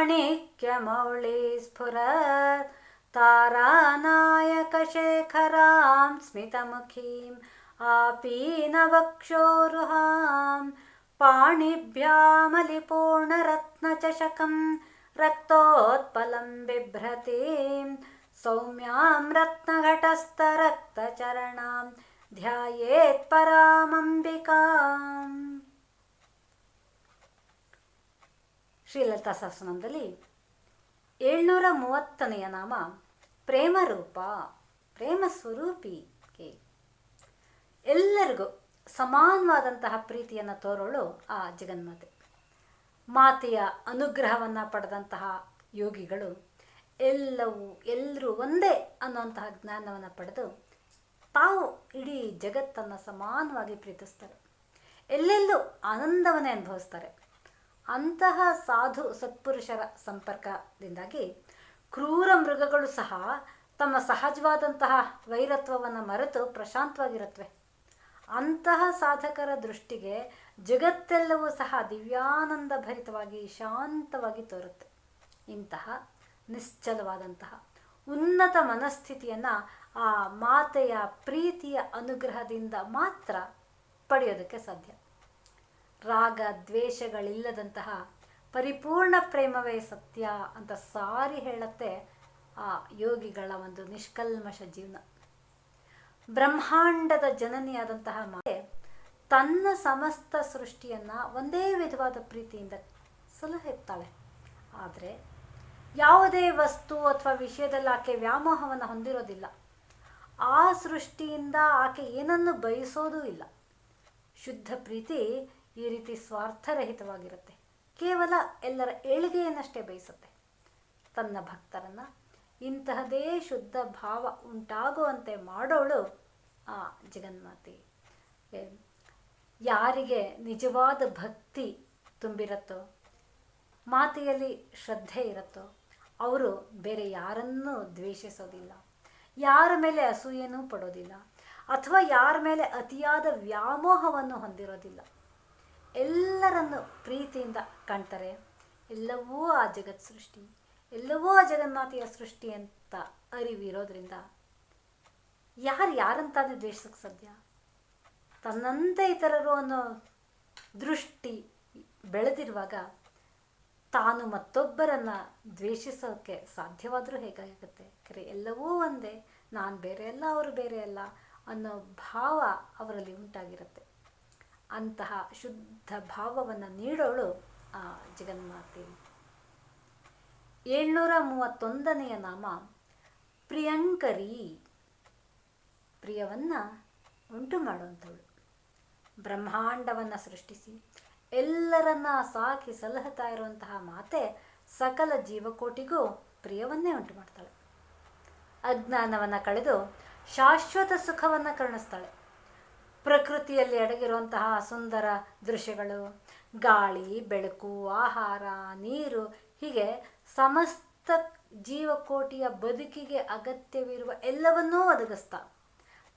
ಮಾಣಿಕ್ಯಮೌಳಿ ಸ್ಫುರತ್ ತಾರಾನಾಯಕಶೇಖರಾಂ ಸ್ಮಿತಮುಖೀಂ आपीनवक्षोरुहां पाणिभ्यामलिपूर्णरत्नचषकं रक्तोत्पलं बिभ्रतीं सौम्यां रत्नघटस्थरक्तचरणां ध्यायेत् परामंबिकाम्. ಶ್ರೀಲಲಿತಾ ಸಹಸ್ರನಾಮದಲ್ಲಿ 730ನೆಯ ನಾಮ ಪ್ರೇಮರೂಪ, ಪ್ರೇಮ ಸ್ವರೂಪಿ. ಎಲ್ಲರಿಗೂ ಸಮಾನವಾದಂತಹ ಪ್ರೀತಿಯನ್ನು ತೋರೋಳು ಆ ಜಗನ್ಮಾತೆ. ಮಾತೆಯ ಅನುಗ್ರಹವನ್ನು ಪಡೆದಂತಹ ಯೋಗಿಗಳು ಎಲ್ಲರೂ ಒಂದೇ ಅನ್ನುವಂತಹ ಜ್ಞಾನವನ್ನು ಪಡೆದು ತಾವು ಇಡೀ ಜಗತ್ತನ್ನು ಸಮಾನವಾಗಿ ಪ್ರೀತಿಸ್ತಾರೆ, ಎಲ್ಲೆಲ್ಲೂ ಆನಂದವನ್ನೇ ಅನುಭವಿಸ್ತಾರೆ. ಅಂತಹ ಸಾಧು ಸತ್ಪುರುಷರ ಸಂಪರ್ಕದಿಂದಾಗಿ ಕ್ರೂರ ಮೃಗಗಳು ಸಹ ತಮ್ಮ ಸಹಜವಾದಂತಹ ವೈರತ್ವವನ್ನು ಮರೆತು ಪ್ರಶಾಂತವಾಗಿರುತ್ತವೆ. ಅಂತಹ ಸಾಧಕರ ದೃಷ್ಟಿಗೆ ಜಗತ್ತೆಲ್ಲವೂ ಸಹ ದಿವ್ಯಾನಂದ ಭರಿತವಾಗಿ ಶಾಂತವಾಗಿ ತೋರುತ್ತೆ. ಇಂತಹ ನಿಶ್ಚಲವಾದಂತಹ ಉನ್ನತ ಮನಸ್ಥಿತಿಯನ್ನು ಆ ಮಾತೆಯ ಪ್ರೀತಿಯ ಅನುಗ್ರಹದಿಂದ ಮಾತ್ರ ಪಡೆಯೋದಕ್ಕೆ ಸಾಧ್ಯ. ರಾಗ ದ್ವೇಷಗಳಿಲ್ಲದಂತಹ ಪರಿಪೂರ್ಣ ಪ್ರೇಮವೇ ಸತ್ಯ ಅಂತ ಸಾರಿ ಹೇಳುತ್ತೆ ಆ ಯೋಗಿಗಳ ಒಂದು ನಿಷ್ಕಲ್ಮಶ ಜೀವನ. ಬ್ರಹ್ಮಾಂಡದ ಜನನಿಯಾದಂತಹ ಮಾತೆ ತನ್ನ ಸಮಸ್ತ ಸೃಷ್ಟಿಯನ್ನು ಒಂದೇ ವಿಧವಾದ ಪ್ರೀತಿಯಿಂದ ಸಲಹುತ್ತಾಳೆ. ಆದರೆ ಯಾವುದೇ ವಸ್ತು ಅಥವಾ ವಿಷಯದಲ್ಲಿ ಆಕೆ ವ್ಯಾಮೋಹವನ್ನು ಹೊಂದಿರೋದಿಲ್ಲ. ಆ ಸೃಷ್ಟಿಯಿಂದ ಆಕೆ ಏನನ್ನು ಬಯಸೋದೂ ಇಲ್ಲ. ಶುದ್ಧ ಪ್ರೀತಿ ಈ ರೀತಿ ಸ್ವಾರ್ಥರಹಿತವಾಗಿರುತ್ತೆ. ಕೇವಲ ಎಲ್ಲರ ಏಳಿಗೆಯನ್ನಷ್ಟೇ ಬಯಸುತ್ತೆ. ತನ್ನ ಭಕ್ತರನ್ನು ಇಂತಹದೇ ಶುದ್ಧ ಭಾವ ಉಂಟಾಗುವಂತೆ ಮಾಡೋಳು ಆ ಜಗನ್ಮಾತೆ. ಯಾರಿಗೆ ನಿಜವಾದ ಭಕ್ತಿ ತುಂಬಿರುತ್ತೋ, ಮಾತೆಯಲ್ಲಿ ಶ್ರದ್ಧೆ ಇರುತ್ತೋ, ಅವರು ಬೇರೆ ಯಾರನ್ನೂ ದ್ವೇಷಿಸೋದಿಲ್ಲ, ಯಾರ ಮೇಲೆ ಅಸೂಯೆನೂ ಪಡೋದಿಲ್ಲ, ಅಥವಾ ಯಾರ ಮೇಲೆ ಅತಿಯಾದ ವ್ಯಾಮೋಹವನ್ನು ಹೊಂದಿರೋದಿಲ್ಲ. ಎಲ್ಲರನ್ನು ಪ್ರೀತಿಯಿಂದ ಕಾಣ್ತಾರೆ. ಎಲ್ಲವೂ ಆ ಜಗತ್ ಸೃಷ್ಟಿ, ಎಲ್ಲವೂ ಆ ಜಗನ್ಮಾತೆಯ ಸೃಷ್ಟಿ ಅಂತ ಅರಿವಿರೋದ್ರಿಂದ ಯಾರಂತಾನೆ ದ್ವೇಷಿಸಕ್ಕೆ ಸಾಧ್ಯ? ತನ್ನಂತೆ ಇತರರು ಅನ್ನೋ ದೃಷ್ಟಿ ಬೆಳೆದಿರುವಾಗ ತಾನು ಮತ್ತೊಬ್ಬರನ್ನು ದ್ವೇಷಿಸೋಕ್ಕೆ ಸಾಧ್ಯವಾದರೂ ಹೇಗಾಗುತ್ತೆ? ಎಲ್ಲವೂ ಒಂದೇ, ನಾನು ಬೇರೆ ಅಲ್ಲ, ಅವರು ಬೇರೆ ಅಲ್ಲ ಅನ್ನೋ ಭಾವ ಅವರಲ್ಲಿ ಉಂಟಾಗಿರುತ್ತೆ. ಅಂತಹ ಶುದ್ಧ ಭಾವವನ್ನು ನೀಡೋಳು ಆ ಜಗನ್ಮಾತೆ. 731ನೆಯ ನಾಮ ಪ್ರಿಯಂಕರಿ, ಪ್ರಿಯವನ್ನು ಉಂಟು ಮಾಡುವಂಥವಳು. ಬ್ರಹ್ಮಾಂಡವನ್ನು ಸೃಷ್ಟಿಸಿ ಎಲ್ಲರನ್ನ ಸಾಕಿ ಸಲಹುತ್ತಾ ಇರುವಂತಹ ಮಾತೆ ಸಕಲ ಜೀವಕೋಟಿಗೂ ಪ್ರಿಯವನ್ನೇ ಉಂಟು ಮಾಡ್ತಾಳೆ. ಅಜ್ಞಾನವನ್ನು ಕಳೆದು ಶಾಶ್ವತ ಸುಖವನ್ನು ಕರುಣಿಸ್ತಾಳೆ. ಪ್ರಕೃತಿಯಲ್ಲಿ ಅಡಗಿರುವಂತಹ ಸುಂದರ ದೃಶ್ಯಗಳು, ಗಾಳಿ, ಬೆಳಕು, ಆಹಾರ, ನೀರು, ಹೀಗೆ ಸಮಸ್ತ ಜೀವಕೋಟಿಯ ಬದುಕಿಗೆ ಅಗತ್ಯವಿರುವ ಎಲ್ಲವನ್ನೂ ಒದಗಿಸ್ತಾ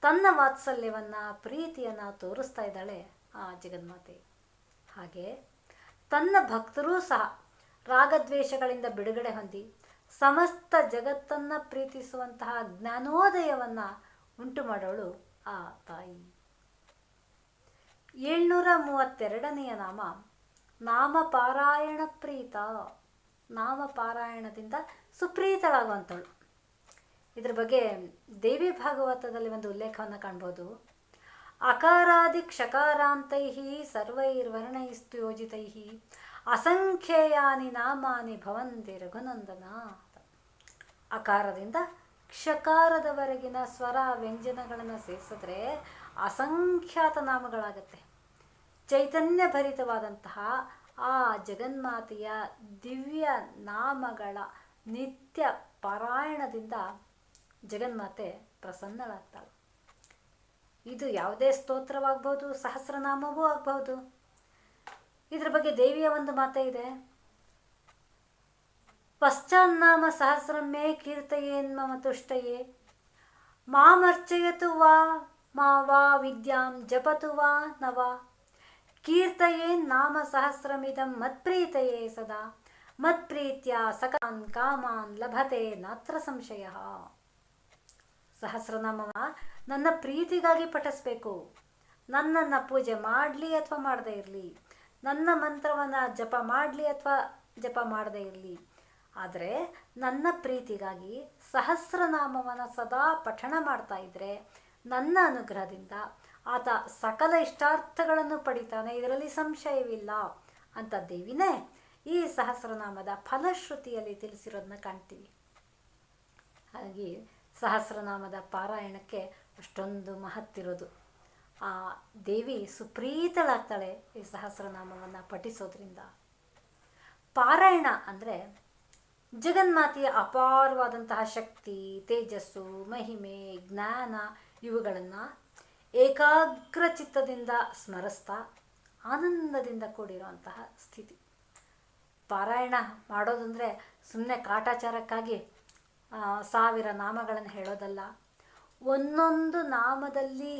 ತನ್ನ ವಾತ್ಸಲ್ಯವನ್ನು ಪ್ರೀತಿಯನ್ನು ತೋರಿಸ್ತಾ ಇದ್ದಾಳೆ ಆ ಜಗನ್ಮಾತೆ. ಹಾಗೆ ತನ್ನ ಭಕ್ತರೂ ಸಹ ರಾಗದ್ವೇಷಗಳಿಂದ ಬಿಡುಗಡೆ ಹೊಂದಿ ಸಮಸ್ತ ಜಗತ್ತನ್ನು ಪ್ರೀತಿಸುವಂತಹ ಜ್ಞಾನೋದಯವನ್ನು ಉಂಟು ಮಾಡೋಳು ಆ ತಾಯಿ. 732ನೆಯ ನಾಮ ನಾಮಪಾರಾಯಣ ಪ್ರೀತ, ನಾಮಪಾರಾಯಣದಿಂದ ಸುಪ್ರೀತಳಾಗುವಂಥವಳು. ಇದ್ರ ಬಗ್ಗೆ ದೇವಿ ಭಾಗವತದಲ್ಲಿ ಒಂದು ಉಲ್ಲೇಖವನ್ನು ಕಾಣ್ಬೋದು. ಅಕಾರಾದಿ ಕ್ಷಕಾರಾಂತೈ ಸರ್ವೈರ್ವರ್ಣೈಸ್ತು ಯೋಜಿತೈ ಅಸಂಖ್ಯೇಯಾನಿ ನಾಮಾನಿ ಭವಂತಿ ರಘುನಂದನ. ಅಕಾರದಿಂದ ಕ್ಷಕಾರದವರೆಗಿನ ಸ್ವರ ವ್ಯಂಜನಗಳನ್ನು ಸೇರಿಸಿದ್ರೆ ಅಸಂಖ್ಯಾತ ನಾಮಗಳಾಗತ್ತೆ. ಚೈತನ್ಯ ಭರಿತವಾದಂತಹ ಆ ಜಗನ್ಮಾತೆಯ ದಿವ್ಯ ನಾಮಗಳ ನಿತ್ಯ ಪಾರಾಯಣದಿಂದ ಜಗನ್ಮಾತೆ ಪ್ರಸನ್ನಳಾಗ್ತಾಳೆ. ಇದು ಯಾವುದೇ ಸ್ತೋತ್ರವಾಗಬಹುದು, ಸಹಸ್ರನಾಮವೂ ಆಗಬಹುದು. ಇದ್ರ ಬಗ್ಗೆ ದೇವಿಯ ಒಂದು ಮಾತೇ ಇದೆ. ಪಶ್ಚಾನ್ನಾಮ ಸಹಸ್ರಮೇ ಕೀರ್ತಯೇನ್ಮಮ ತುಷ್ಟಯೇ ಮಾಮರ್ಚಯತು ವಾ ಮಾ ವಾ ವಿದ್ಯಾಂ ಜಪತು ವಾ ನವ ಕೀರ್ತಯೇನ್ ನಾಮ ಸಹಸ್ರಮಿದಂ ಮತ್ಪ್ರೀತಯೇ ಸದಾ ಮತ್ಪ್ರೀತ್ಯ ಸಕಾನ್ ಕಾಮಾನ್ ಲಭತೆ ನಾತ್ರ ಸಂಶಯ. ಸಹಸ್ರನಾಮವ ನನ್ನ ಪ್ರೀತಿಗಾಗಿ ಪಠಿಸ್ಬೇಕು. ನನ್ನನ್ನು ಪೂಜೆ ಮಾಡಲಿ ಅಥವಾ ಮಾಡದೇ ಇರಲಿ, ನನ್ನ ಮಂತ್ರವನ್ನು ಜಪ ಮಾಡಲಿ ಅಥವಾ ಜಪ ಮಾಡದೇ ಇರಲಿ, ಆದರೆ ನನ್ನ ಪ್ರೀತಿಗಾಗಿ ಸಹಸ್ರನಾಮವನ್ನು ಸದಾ ಪಠಣ ಮಾಡ್ತಾ ಇದ್ದರೆ ನನ್ನ ಅನುಗ್ರಹದಿಂದ ಆತ ಸಕಲ ಇಷ್ಟಾರ್ಥಗಳನ್ನು ಪಡಿತಾನೆ, ಇದರಲ್ಲಿ ಸಂಶಯವಿಲ್ಲ ಅಂತ ದೇವಿನೇ ಈ ಸಹಸ್ರನಾಮದ ಫಲಶ್ರುತಿಯಲ್ಲಿ ತಿಳಿಸಿರೋದನ್ನ ಕಾಣ್ತೀವಿ. ಹಾಗಾಗಿ ಸಹಸ್ರನಾಮದ ಪಾರಾಯಣಕ್ಕೆ ಅಷ್ಟೊಂದು ಮಹತ್ತಿರೋದು. ಆ ದೇವಿ ಸುಪ್ರೀತಳಾಗ್ತಾಳೆ ಈ ಸಹಸ್ರನಾಮವನ್ನು ಪಠಿಸೋದ್ರಿಂದ. ಪಾರಾಯಣ ಅಂದರೆ ಜಗನ್ಮಾತೆಯ ಅಪಾರವಾದಂತಹ ಶಕ್ತಿ, ತೇಜಸ್ಸು, ಮಹಿಮೆ, ಜ್ಞಾನ ಇವುಗಳನ್ನು ಏಕಾಗ್ರ ಚಿತ್ತದಿಂದ ಸ್ಮರಿಸ್ತಾ ಆನಂದದಿಂದ ಕೂಡಿರುವಂತಹ ಸ್ಥಿತಿ. ಪಾರಾಯಣ ಮಾಡೋದಂದರೆ ಸುಮ್ಮನೆ ಕಾಟಾಚಾರಕ್ಕಾಗಿ 1000 ನಾಮಗಳನ್ನು ಹೇಳೋದಲ್ಲ. ಒಂದೊಂದು ನಾಮದಲ್ಲಿ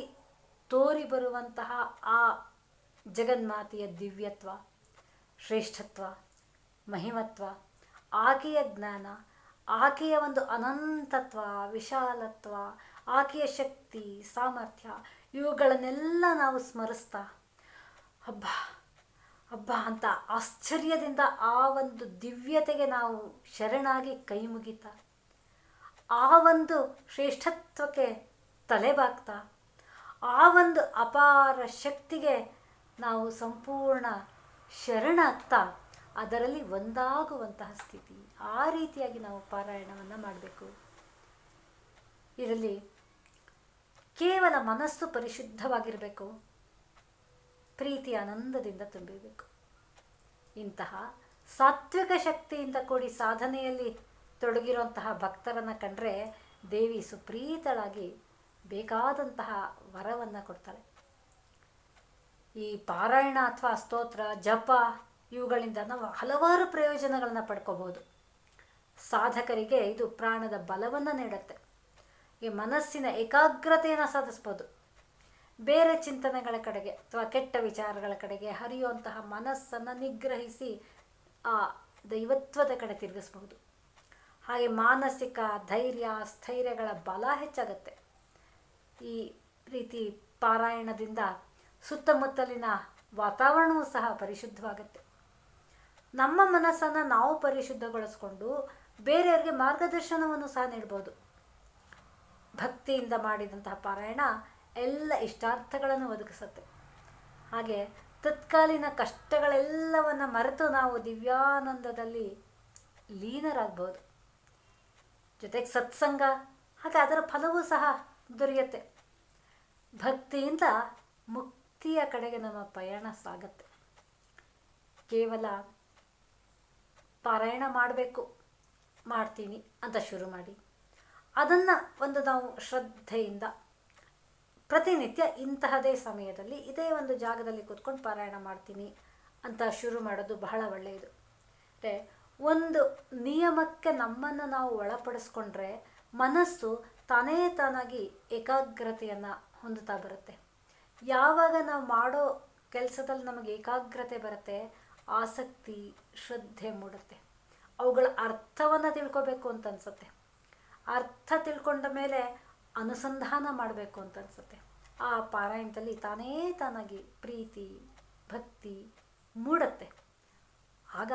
ತೋರಿ ಬರುವಂತಹ ಆ ಜಗನ್ಮಾತೆಯ ದಿವ್ಯತ್ವ, ಶ್ರೇಷ್ಠತ್ವ, ಮಹಿಮತ್ವ, ಆಕೆಯ ಜ್ಞಾನ, ಆಕೆಯ ಒಂದು ಅನಂತತ್ವ, ವಿಶಾಲತ್ವ, ಆಕೆಯ ಶಕ್ತಿ, ಸಾಮರ್ಥ್ಯ ಇವುಗಳನ್ನೆಲ್ಲ ನಾವು ಸ್ಮರಿಸ್ತಾ ಹಬ್ಬ ಹಬ್ಬ ಅಂತ ಆಶ್ಚರ್ಯದಿಂದ ಆ ಒಂದು ದಿವ್ಯತೆಗೆ ನಾವು ಶರಣಾಗಿ ಕೈ ಮುಗಿತಾ, ಆ ಒಂದು ಶ್ರೇಷ್ಠತ್ವಕ್ಕೆ ತಲೆಬಾಗ್ತಾ, ಆ ಒಂದು ಅಪಾರ ಶಕ್ತಿಗೆ ನಾವು ಸಂಪೂರ್ಣ ಶರಣಾಗ್ತಾ ಅದರಲ್ಲಿ ಒಂದಾಗುವಂತಹ ಸ್ಥಿತಿ. ಆ ರೀತಿಯಾಗಿ ನಾವು ಪಾರಾಯಣವನ್ನು ಮಾಡಬೇಕು. ಇದರಲ್ಲಿ ಕೇವಲ ಮನಸ್ಸು ಪರಿಶುದ್ಧವಾಗಿರಬೇಕು, ಪ್ರೀತಿ ಆನಂದದಿಂದ ತುಂಬಿರಬೇಕು. ಇಂತಹ ಸಾತ್ವಿಕ ಶಕ್ತಿಯಿಂದ ಕೂಡಿ ಸಾಧನೆಯಲ್ಲಿ ತೊಡಗಿರುವಂತಹ ಭಕ್ತರನ್ನು ಕಂಡ್ರೆ ದೇವಿ ಸುಪ್ರೀತಳಾಗಿ ಬೇಕಾದಂತಹ ವರವನ್ನು ಕೊಡ್ತಾಳೆ. ಈ ಪಾರಾಯಣ ಅಥವಾ ಸ್ತೋತ್ರ, ಜಪ ಇವುಗಳಿಂದ ನಾವು ಹಲವಾರು ಪ್ರಯೋಜನಗಳನ್ನು ಪಡ್ಕೋಬಹುದು. ಸಾಧಕರಿಗೆ ಇದು ಪ್ರಾಣದ ಬಲವನ್ನು ನೀಡುತ್ತೆ. ಈ ಮನಸ್ಸಿನ ಏಕಾಗ್ರತೆಯನ್ನು ಸಾಧಿಸ್ಬೋದು. ಬೇರೆ ಚಿಂತನೆಗಳ ಕಡೆಗೆ ಅಥವಾ ಕೆಟ್ಟ ವಿಚಾರಗಳ ಕಡೆಗೆ ಹರಿಯುವಂತಹ ಮನಸ್ಸನ್ನು ನಿಗ್ರಹಿಸಿ ಆ ದೈವತ್ವದ ಕಡೆ ತಿರುಗಿಸ್ಬಹುದು. ಹಾಗೆ ಮಾನಸಿಕ ಧೈರ್ಯ, ಸ್ಥೈರ್ಯಗಳ ಬಲ ಹೆಚ್ಚಾಗುತ್ತೆ. ಈ ರೀತಿ ಪಾರಾಯಣದಿಂದ ಸುತ್ತಮುತ್ತಲಿನ ವಾತಾವರಣವೂ ಸಹ ಪರಿಶುದ್ಧವಾಗುತ್ತೆ. ನಮ್ಮ ಮನಸ್ಸನ್ನು ನಾವು ಪರಿಶುದ್ಧಗೊಳಿಸ್ಕೊಂಡು ಬೇರೆಯವರಿಗೆ ಮಾರ್ಗದರ್ಶನವನ್ನು ಸಹ ನೀಡ್ಬೋದು. ಭಕ್ತಿಯಿಂದ ಮಾಡಿದಂತಹ ಪಾರಾಯಣ ಎಲ್ಲ ಇಷ್ಟಾರ್ಥಗಳನ್ನು ಒದಗಿಸುತ್ತೆ. ಹಾಗೆ ತತ್ಕಾಲೀನ ಕಷ್ಟಗಳೆಲ್ಲವನ್ನು ಮರೆತು ನಾವು ದಿವ್ಯಾನಂದದಲ್ಲಿ ಲೀನರಾಗ್ಬೋದು. ಜೊತೆಗೆ ಸತ್ಸಂಗ, ಹಾಗೆ ಅದರ ಫಲವೂ ಸಹ ದೊರೆಯುತ್ತೆ. ಭಕ್ತಿಯಿಂದ ಮುಕ್ತಿಯ ಕಡೆಗೆ ನಮ್ಮ ಪಯಣ ಸಾಗತ್ತೆ. ಕೇವಲ ಪಾರಾಯಣ ಮಾಡಬೇಕು, ಮಾಡ್ತೀನಿ ಅಂತ ಶುರು ಮಾಡಿ ಅದನ್ನು ಒಂದು ನಾವು ಶ್ರದ್ಧೆಯಿಂದ ಪ್ರತಿನಿತ್ಯ ಇಂತಹದೇ ಸಮಯದಲ್ಲಿ ಇದೇ ಒಂದು ಜಾಗದಲ್ಲಿ ಕೂತ್ಕೊಂಡು ಪಾರಾಯಣ ಮಾಡ್ತೀನಿ ಅಂತ ಶುರು ಮಾಡೋದು ಬಹಳ ಒಳ್ಳೆಯದು. ಅಂದರೆ ಒಂದು ನಿಯಮಕ್ಕೆ ನಮ್ಮನ್ನು ನಾವು ಒಳಪಡಿಸ್ಕೊಂಡ್ರೆ ಮನಸ್ಸು ತಾನೇ ತಾನಾಗಿ ಏಕಾಗ್ರತೆಯನ್ನು ಹೊಂದುತ್ತಾ ಬರುತ್ತೆ. ಯಾವಾಗ ನಾವು ಮಾಡೋ ಕೆಲಸದಲ್ಲಿ ನಮಗೆ ಏಕಾಗ್ರತೆ ಬರುತ್ತೆ, ಆಸಕ್ತಿ, ಶ್ರದ್ಧೆ ಮೂಡುತ್ತೆ. ಅವುಗಳ ಅರ್ಥವನ್ನು ತಿಳ್ಕೊಬೇಕು ಅಂತ ಅನಿಸುತ್ತೆ. ಅರ್ಥ ತಿಳ್ಕೊಂಡ ಮೇಲೆ ಅನುಸಂಧಾನ ಮಾಡಬೇಕು ಅಂತ ಅನಿಸುತ್ತೆ. ಆ ಪಾರಾಯಣದಲ್ಲಿ ತಾನೇ ತಾನಾಗಿ ಪ್ರೀತಿ, ಭಕ್ತಿ ಮೂಡುತ್ತೆ. ಆಗ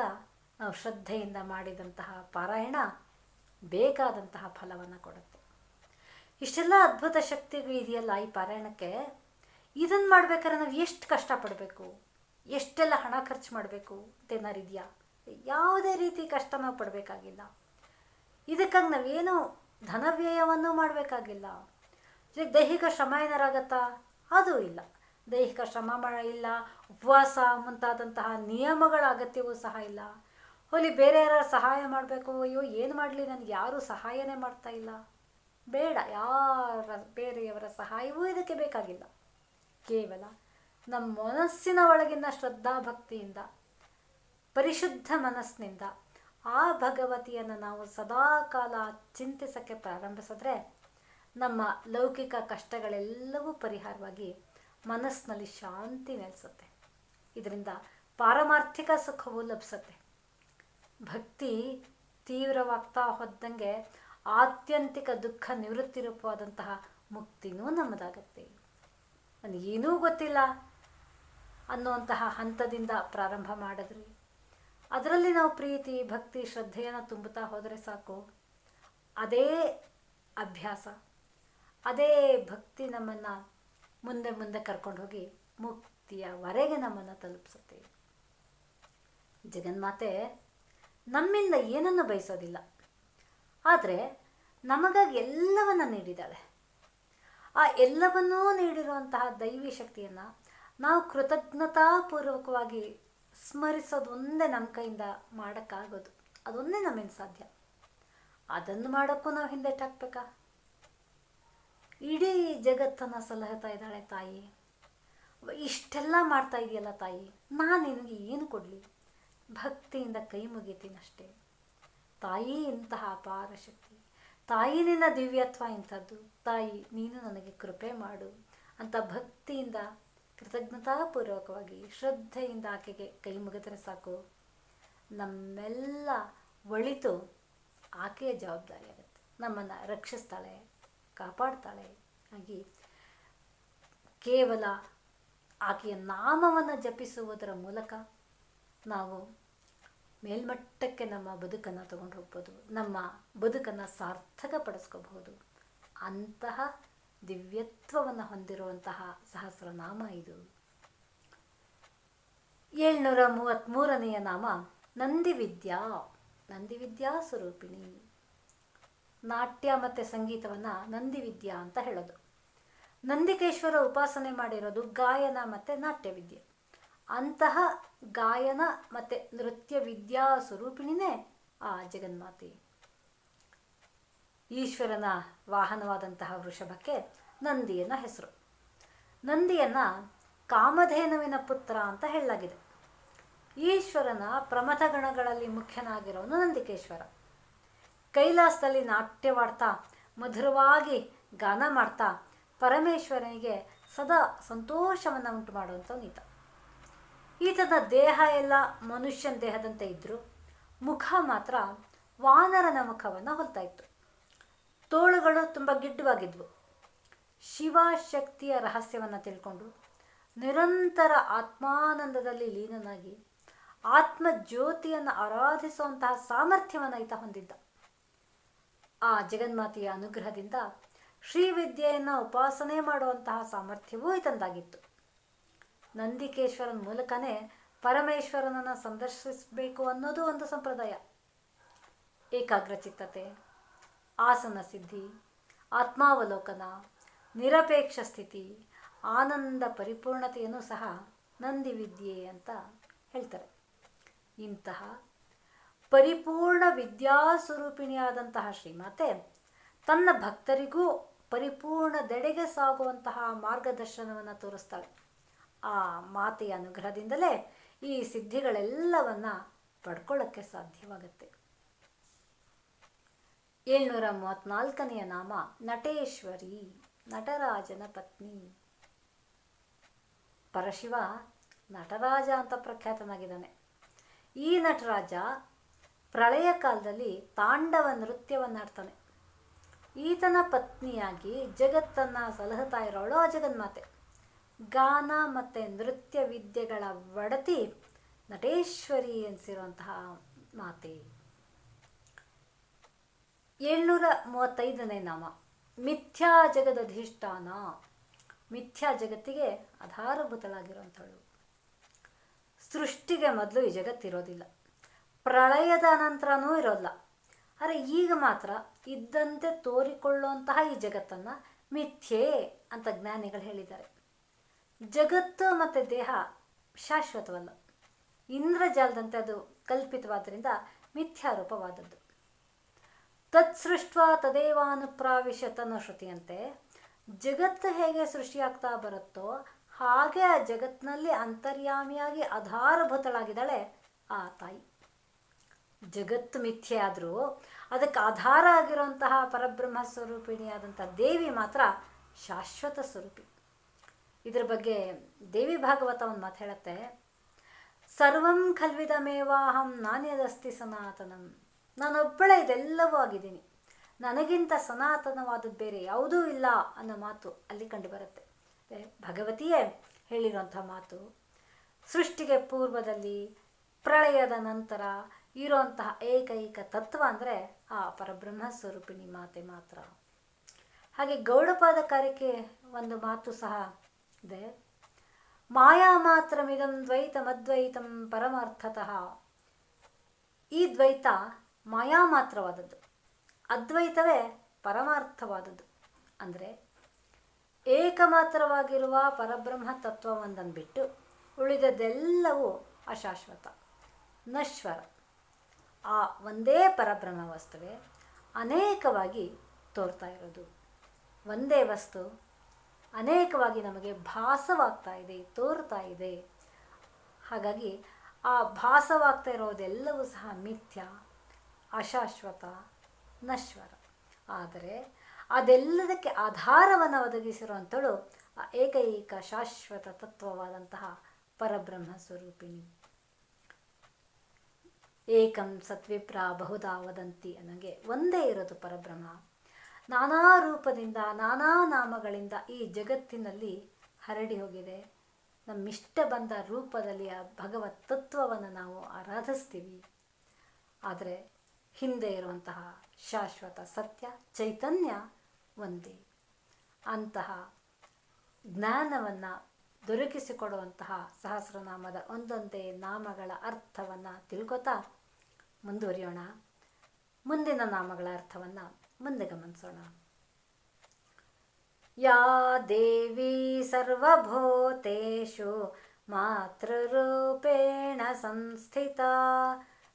ನಾವು ಶ್ರದ್ಧೆಯಿಂದ ಮಾಡಿದಂತಹ ಪಾರಾಯಣ ಬೇಕಾದಂತಹ ಫಲವನ್ನು ಕೊಡುತ್ತೆ. ಇಷ್ಟೆಲ್ಲ ಅದ್ಭುತ ಶಕ್ತಿಗಳು ಇದೆಯಲ್ಲ ಈ ಪಾರಾಯಣಕ್ಕೆ. ಇದನ್ನು ಮಾಡ್ಬೇಕಾದ್ರೆ ನಾವು ಎಷ್ಟು ಕಷ್ಟಪಡಬೇಕು, ಎಷ್ಟೆಲ್ಲ ಹಣ ಖರ್ಚು ಮಾಡಬೇಕು ಅಂತೇನಾರು ಇದೆಯಾ? ಯಾವುದೇ ರೀತಿ ಕಷ್ಟ ನಾವು ಪಡಬೇಕಾಗಿಲ್ಲ. ಇದಕ್ಕಾಗಿ ನಾವೇನು ಧನವ್ಯಯವನ್ನು ಮಾಡಬೇಕಾಗಿಲ್ಲ. ದೈಹಿಕ ಶ್ರಮ ಏನಾರಾಗತ್ತಾ? ಅದೂ ಇಲ್ಲ. ದೈಹಿಕ ಶ್ರಮ ಇಲ್ಲ, ಉಪವಾಸ ಮುಂತಾದಂತಹ ನಿಯಮಗಳ ಅಗತ್ಯವೂ ಸಹ ಇಲ್ಲ. ಹೋಲಿ ಬೇರೆ ಯಾರು ಸಹಾಯ ಮಾಡಬೇಕು, ಅಯ್ಯೋ ಏನು ಮಾಡಲಿ, ನನಗೆ ಯಾರೂ ಸಹಾಯನೇ ಮಾಡ್ತಾ ಇಲ್ಲ, ಬೇಡ, ಯಾರ ಬೇರೆಯವರ ಸಹಾಯವೂ ಇದಕ್ಕೆ ಬೇಕಾಗಿಲ್ಲ. ಕೇವಲ ನಮ್ಮ ಮನಸ್ಸಿನ ಒಳಗಿನ ಶ್ರದ್ಧಾಭಕ್ತಿಯಿಂದ, ಪರಿಶುದ್ಧ ಮನಸ್ಸಿನಿಂದ ಆ ಭಗವತಿಯನ್ನು ನಾವು ಸದಾಕಾಲ ಚಿಂತಿಸೋಕ್ಕೆ ಪ್ರಾರಂಭಿಸಿದ್ರೆ ನಮ್ಮ ಲೌಕಿಕ ಕಷ್ಟಗಳೆಲ್ಲವೂ ಪರಿಹಾರವಾಗಿ ಮನಸ್ಸಿನಲ್ಲಿ ಶಾಂತಿ ನೆಲೆಸುತ್ತೆ. ಇದರಿಂದ ಪಾರಮಾರ್ಥಿಕ ಸುಖವೂ ಲಭಿಸುತ್ತೆ. ಭಕ್ತಿ ತೀವ್ರವಾಗ್ತಾ ಹೋದಂಗೆ ಆತ್ಯಂತಿಕ ದುಃಖ ನಿವೃತ್ತಿ ರೂಪವಾದಂತಹ ಮುಕ್ತಿನೂ ನಮ್ಮದಾಗತ್ತೆ. ನನಗೇನೂ ಗೊತ್ತಿಲ್ಲ ಅನ್ನುವಂತಹ ಹಂತದಿಂದ ಪ್ರಾರಂಭ ಮಾಡಿದ್ರಿ, ಅದರಲ್ಲಿ ನಾವು ಪ್ರೀತಿ ಭಕ್ತಿ ಶ್ರದ್ಧೆಯನ್ನು ತುಂಬುತ್ತಾ ಹೋದರೆ ಸಾಕು. ಅದೇ ಅಭ್ಯಾಸ, ಅದೇ ಭಕ್ತಿ ನಮ್ಮನ್ನು ಮುಂದೆ ಮುಂದೆ ಕರ್ಕೊಂಡು ಹೋಗಿ ಮುಕ್ತಿಯವರೆಗೆ ನಮ್ಮನ್ನು ತಲುಪಿಸುತ್ತೆ. ಜಗನ್ಮಾತೆ ನಮ್ಮಿಂದ ಏನನ್ನು ಬಯಸೋದಿಲ್ಲ, ಆದರೆ ನಮಗಾಗಿ ಎಲ್ಲವನ್ನ ನೀಡಿದ್ದಾಳೆ. ಆ ಎಲ್ಲವನ್ನೂ ನೀಡಿರುವಂತಹ ದೈವಿ ಶಕ್ತಿಯನ್ನು ನಾವು ಕೃತಜ್ಞತಾಪೂರ್ವಕವಾಗಿ ಸ್ಮರಿಸೋದು ಒಂದೇ ನಮ್ಮ ಕೈಯಿಂದ ಮಾಡೋಕ್ಕಾಗೋದು. ಅದೊಂದೇ ನಮ್ಮಿಂದ ಸಾಧ್ಯ. ಅದನ್ನು ಮಾಡೋಕ್ಕೂ ನಾವು ಹಿಂದೆಟ್ಟಾಕ್ಬೇಕಾ? ಇಡೀ ಜಗತ್ತನ್ನು ಸಲಹುತ್ತಾ ಇದ್ದಾಳೆ ತಾಯಿ. ಇಷ್ಟೆಲ್ಲ ಮಾಡ್ತಾ ಇದೆಯಲ್ಲ ತಾಯಿ, ನಾನು ನಿನಗೆ ಏನು ಕೊಡಲಿ? ಭಕ್ತಿಯಿಂದ ಕೈ ಮುಗಿತೀನಷ್ಟೇ. ತಾಯಿ ಇಂತಹ ಅಪಾರ ಶಕ್ತಿ, ತಾಯಿ ನಿನ್ನ ದಿವ್ಯತ್ವ ಇಂಥದ್ದು, ತಾಯಿ ನೀನು ನನಗೆ ಕೃಪೆ ಮಾಡು ಅಂತ ಭಕ್ತಿಯಿಂದ ಕೃತಜ್ಞತಾಪೂರ್ವಕವಾಗಿ ಶ್ರದ್ಧೆಯಿಂದ ಆಕೆಗೆ ಕೈ ಮುಗಿದರೆ ಸಾಕು. ನಮ್ಮೆಲ್ಲ ಒಳಿತು ಆಕೆಯ ಜವಾಬ್ದಾರಿ ಆಗುತ್ತೆ. ನಮ್ಮನ್ನು ರಕ್ಷಿಸ್ತಾಳೆ, ಕಾಪಾಡ್ತಾಳೆ. ಹಾಗೆ ಕೇವಲ ಆಕೆಯ ನಾಮವನ್ನು ಜಪಿಸುವುದರ ಮೂಲಕ ನಾವು ಮೇಲ್ಮಟ್ಟಕ್ಕೆ ನಮ್ಮ ಬದುಕನ್ನು ತಗೊಂಡು ಹೋಗ್ಬೋದು, ನಮ್ಮ ಬದುಕನ್ನು ಸಾರ್ಥಕಪಡಿಸ್ಕೋಬಹುದು. ಅಂತಹ ದಿವ್ಯತ್ವವನ್ನು ಹೊಂದಿರುವಂತಹ ಸಹಸ್ರನಾಮ ಇದು. 733ನೆಯ ನಾಮ ನಂದಿವಿದ್ಯಾ. ನಂದಿವಿದ್ಯಾ ಸ್ವರೂಪಿಣಿ. ನಾಟ್ಯ ಮತ್ತು ಸಂಗೀತವನ್ನು ನಂದಿವಿದ್ಯಾ ಅಂತ ಹೇಳೋದು. ನಂದಿಕೇಶ್ವರ ಉಪಾಸನೆ ಮಾಡಿರೋದು ಗಾಯನ ಮತ್ತು ನಾಟ್ಯವಿದ್ಯೆ. ಅಂತಹ ಗಾಯನ ಮತ್ತು ನೃತ್ಯ ವಿದ್ಯಾ ಸ್ವರೂಪಿಣಿನೇ ಆ ಜಗನ್ಮಾತೆ. ಈಶ್ವರನ ವಾಹನವಾದಂತಹ ವೃಷಭಕ್ಕೆ ನಂದಿಯನ್ನ ಹೆಸರು. ನಂದಿಯನ್ನ ಕಾಮಧೇನುವಿನ ಪುತ್ರ ಅಂತ ಹೇಳಲಾಗಿದೆ. ಈಶ್ವರನ ಪ್ರಮಥ ಗಣಗಳಲ್ಲಿ ಮುಖ್ಯನಾಗಿರೋನು ನಂದಿಕೇಶ್ವರ. ಕೈಲಾಸದಲ್ಲಿ ನಾಟ್ಯವಾಡ್ತಾ ಮಧುರವಾಗಿ ಗಾನ ಮಾಡ್ತಾ ಪರಮೇಶ್ವರನಿಗೆ ಸದಾ ಸಂತೋಷವನ್ನು ಉಂಟು ಮಾಡುವಂಥವನು ಈತ. ಈತನ ದೇಹ ಎಲ್ಲ ಮನುಷ್ಯನ ದೇಹದಂತೆ ಇದ್ದರೂ ಮುಖ ಮಾತ್ರ ವಾನರನ ಮುಖವನ್ನು ಹೋಲ್ತಾ ಇತ್ತು. ತೋಳುಗಳು ತುಂಬ ಗಿಡ್ಡವಾಗಿದ್ವು. ಶಿವಶಕ್ತಿಯ ರಹಸ್ಯವನ್ನು ತಿಳ್ಕೊಂಡು ನಿರಂತರ ಆತ್ಮಾನಂದದಲ್ಲಿ ಲೀನನಾಗಿ ಆತ್ಮಜ್ಯೋತಿಯನ್ನು ಆರಾಧಿಸುವಂತಹ ಸಾಮರ್ಥ್ಯವನ್ನು ಈತ ಹೊಂದಿದ್ದ. ಆ ಜಗನ್ಮಾತೆಯ ಅನುಗ್ರಹದಿಂದ ಶ್ರೀವಿದ್ಯೆಯನ್ನು ಉಪಾಸನೆ ಮಾಡುವಂತಹ ಸಾಮರ್ಥ್ಯವೂ ಈತಂದಾಗಿತ್ತು. ನಂದಿಕೇಶ್ವರನ ಮೂಲಕನೇ ಪರಮೇಶ್ವರನನ್ನು ಸಂದರ್ಶಿಸಬೇಕು ಅನ್ನೋದು ಒಂದು ಸಂಪ್ರದಾಯ. ಏಕಾಗ್ರಚಿತ್ತತೆ, ಆಸನ ಸಿದ್ಧಿ, ಆತ್ಮಾವಲೋಕನ, ನಿರಪೇಕ್ಷ ಸ್ಥಿತಿ, ಆನಂದ ಪರಿಪೂರ್ಣತೆಯನ್ನು ಸಹ ನಂದಿವಿದ್ಯೆ ಅಂತ ಹೇಳ್ತಾರೆ. ಇಂತಹ ಪರಿಪೂರ್ಣ ವಿದ್ಯಾಸ್ವರೂಪಿಣಿಯಾದಂತಹ ಶ್ರೀಮಾತೆ ತನ್ನ ಭಕ್ತರಿಗೂ ಪರಿಪೂರ್ಣದೆಡೆಗೆ ಸಾಗುವಂತಹ ಮಾರ್ಗದರ್ಶನವನ್ನು ತೋರಿಸ್ತಾಳೆ. ಆ ಮಾತೆಯ ಅನುಗ್ರಹದಿಂದಲೇ ಈ ಸಿದ್ಧಿಗಳೆಲ್ಲವನ್ನ ಪಡ್ಕೊಳ್ಳೋಕ್ಕೆ ಸಾಧ್ಯವಾಗುತ್ತೆ. 734ನೆಯ ನಾಮ ನಟೇಶ್ವರಿ. ನಟರಾಜನ ಪತ್ನಿ. ಪರಶಿವ ನಟರಾಜ ಅಂತ ಪ್ರಖ್ಯಾತನಾಗಿದ್ದಾನೆ. ಈ ನಟರಾಜ ಪ್ರಳಯ ಕಾಲದಲ್ಲಿ ತಾಂಡವ ನೃತ್ಯವನ್ನು ಆಡ್ತಾನೆ. ಈತನ ಪತ್ನಿಯಾಗಿ ಜಗತ್ತನ್ನು ಸಲಹುತ್ತಾ ಇರೋಳು ಆ ಜಗನ್ಮಾತೆ. ಗಾನ ಮತ್ತು ನೃತ್ಯ ವಿದ್ಯೆಗಳ ಒಡತಿ ನಟೇಶ್ವರಿ ಎನಿಸಿರುವಂತಹ ಮಾತೆ. 735ನೇ ನಾಮ ಮಿಥ್ಯಾ ಜಗದಧಿಷ್ಠಾನ. ಮಿಥ್ಯಾ ಜಗತ್ತಿಗೆ ಆಧಾರಭೂತಳಾಗಿರುವಂಥಳು. ಸೃಷ್ಟಿಗೆ ಮೊದಲು ಈ ಜಗತ್ತಿರೋದಿಲ್ಲ, ಪ್ರಳಯದ ನಂತರನೂ ಇರೋಲ್ಲ. ಆದರೆ ಈಗ ಮಾತ್ರ ಇದ್ದಂತೆ ತೋರಿಕೊಳ್ಳುವಂತಹ ಈ ಜಗತ್ತನ್ನು ಮಿಥ್ಯೆ ಅಂತ ಜ್ಞಾನಿಗಳು ಹೇಳಿದ್ದಾರೆ. ಜಗತ್ತು ಮತ್ತು ದೇಹ ಶಾಶ್ವತವಲ್ಲ, ಇಂದ್ರಜಾಲದಂತೆ ಅದು ಕಲ್ಪಿತವಾದ್ದರಿಂದ ಮಿಥ್ಯಾರೂಪವಾದದ್ದು. ತತ್ಸೃಷ್ಟ ತದೇವಾನುಪ್ರಾವಿಶ ತನ್ನ ಶ್ರುತಿಯಂತೆ ಜಗತ್ತು ಹೇಗೆ ಸೃಷ್ಟಿಯಾಗ್ತಾ ಬರುತ್ತೋ ಹಾಗೆ ಆ ಜಗತ್ತಿನಲ್ಲಿ ಅಂತರ್ಯಾಮಿಯಾಗಿ ಆಧಾರಭೂತಳಾಗಿದ್ದಾಳೆ ಆ ತಾಯಿ. ಜಗತ್ತು ಮಿಥ್ಯೆ ಆದರೂ ಅದಕ್ಕೆ ಆಧಾರ ಆಗಿರುವಂತಹ ಪರಬ್ರಹ್ಮ ಸ್ವರೂಪಿಣಿಯಾದಂಥ ದೇವಿ ಮಾತ್ರ ಶಾಶ್ವತ ಸ್ವರೂಪಿ. ಇದರ ಬಗ್ಗೆ ದೇವಿ ಭಾಗವತ ಒಂದು ಮಾತು ಹೇಳುತ್ತೆ. ಸರ್ವಂ ಖಲ್ವಿದಮೇವಾಹಂ ನಾಣ್ಯದಸ್ತಿ ಸನಾತನಂ. ನಾನೊಬ್ಬಳೇ ಇದೆಲ್ಲವೂ ಆಗಿದ್ದೀನಿ, ನನಗಿಂತ ಸನಾತನವಾದದ್ದು ಬೇರೆ ಯಾವುದೂ ಇಲ್ಲ ಅನ್ನೋ ಮಾತು ಅಲ್ಲಿ ಕಂಡುಬರುತ್ತೆ. ಭಗವತಿಯೇ ಹೇಳಿರುವಂಥ ಮಾತು. ಸೃಷ್ಟಿಗೆ ಪೂರ್ವದಲ್ಲಿ, ಪ್ರಳಯದ ನಂತರ ಇರುವಂತಹ ಏಕೈಕ ತತ್ವ ಅಂದರೆ ಆ ಪರಬ್ರಹ್ಮ ಸ್ವರೂಪಿಣಿ ಮಾತೆ ಮಾತ್ರ. ಹಾಗೆ ಗೌಡಪಾದಕಾರಿಕೆ ಒಂದು ಮಾತು ಸಹ ಇದೆ. ಮಾಯಾ ಮಾತ್ರಮಿದಂ ದ್ವೈತಮದ್ವೈತಂ ಪರಮಾರ್ಥತಃ. ಈ ದ್ವೈತ ಮಾಯಾ ಮಾತ್ರವಾದದ್ದು, ಅದ್ವೈತವೇ ಪರಮಾರ್ಥವಾದದ್ದು. ಅಂದರೆ ಏಕಮಾತ್ರವಾಗಿರುವ ಪರಬ್ರಹ್ಮ ತತ್ವವೊಂದನ್ನು ಬಿಟ್ಟು ಉಳಿದದ್ದೆಲ್ಲವೂ ಅಶಾಶ್ವತ, ನಶ್ವರ. ಆ ಒಂದೇ ಪರಬ್ರಹ್ಮ ವಸ್ತುವೇ ಅನೇಕವಾಗಿ ತೋರ್ತಾ ಇರೋದು. ಒಂದೇ ವಸ್ತು ಅನೇಕವಾಗಿ ನಮಗೆ ಭಾಸವಾಗ್ತಾ ಇದೆ, ತೋರ್ತಾ ಇದೆ. ಹಾಗಾಗಿ ಆ ಭಾಸವಾಗ್ತಾ ಇರೋದೆಲ್ಲವೂ ಸಹ ಮಿಥ್ಯ, ಅಶಾಶ್ವತ, ನಶ್ವರ. ಆದರೆ ಅದೆಲ್ಲದಕ್ಕೆ ಆಧಾರವನ್ನು ಒದಗಿಸಿರುವಂಥಳು ಆ ಏಕೈಕ ಶಾಶ್ವತ ತತ್ವವಾದಂತಹ ಪರಬ್ರಹ್ಮ ಸ್ವರೂಪಿಣಿ. ಏಕಂ ಸತ್ವಿಪ್ರ ಬಹುಧಾ ವದಂತಿ ಅನ್ನಂಗೆ ಒಂದೇ ಇರೋದು ಪರಬ್ರಹ್ಮ. ನಾನಾ ರೂಪದಿಂದ, ನಾನಾ ನಾಮಗಳಿಂದ ಈ ಜಗತ್ತಿನಲ್ಲಿ ಹರಡಿ ಹೋಗಿದೆ. ನಮ್ಮಿಷ್ಟ ಬಂದ ರೂಪದಲ್ಲಿ ಆ ಭಗವತ್ ತತ್ವವನ್ನು ನಾವು ಆರಾಧಿಸ್ತೀವಿ. ಆದರೆ ಹಿಂದೆ ಇರುವಂತಹ ಶಾಶ್ವತ ಸತ್ಯ ಚೈತನ್ಯ ಒಂದೇ. ಅಂತಹ ಜ್ಞಾನವನ್ನು ದೊರಕಿಸಿಕೊಡುವಂತಹ ಸಹಸ್ರನಾಮದ ಒಂದೊಂದೇ ನಾಮಗಳ ಅರ್ಥವನ್ನು ತಿಳ್ಕೊತಾ ಮುಂದುವರಿಯೋಣ. ಮುಂದಿನ ನಾಮಗಳ ಅರ್ಥವನ್ನು ಮುಂದೆ ಗಮನಿಸೋಣ. ಯಾ ದೇವಿ ಸರ್ವಭೂತೇಷು ಮಾತೃರೂಪೇಣ ಸಂಸ್ಥಿತಾ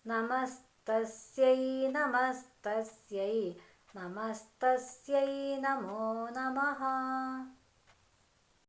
ನಮಸ್ತಸ್ಯೈ ನಮಸ್ತಸ್ಯೈ ನಮಸ್ತಸ್ಯೈ ನಮೋ ನಮಃ.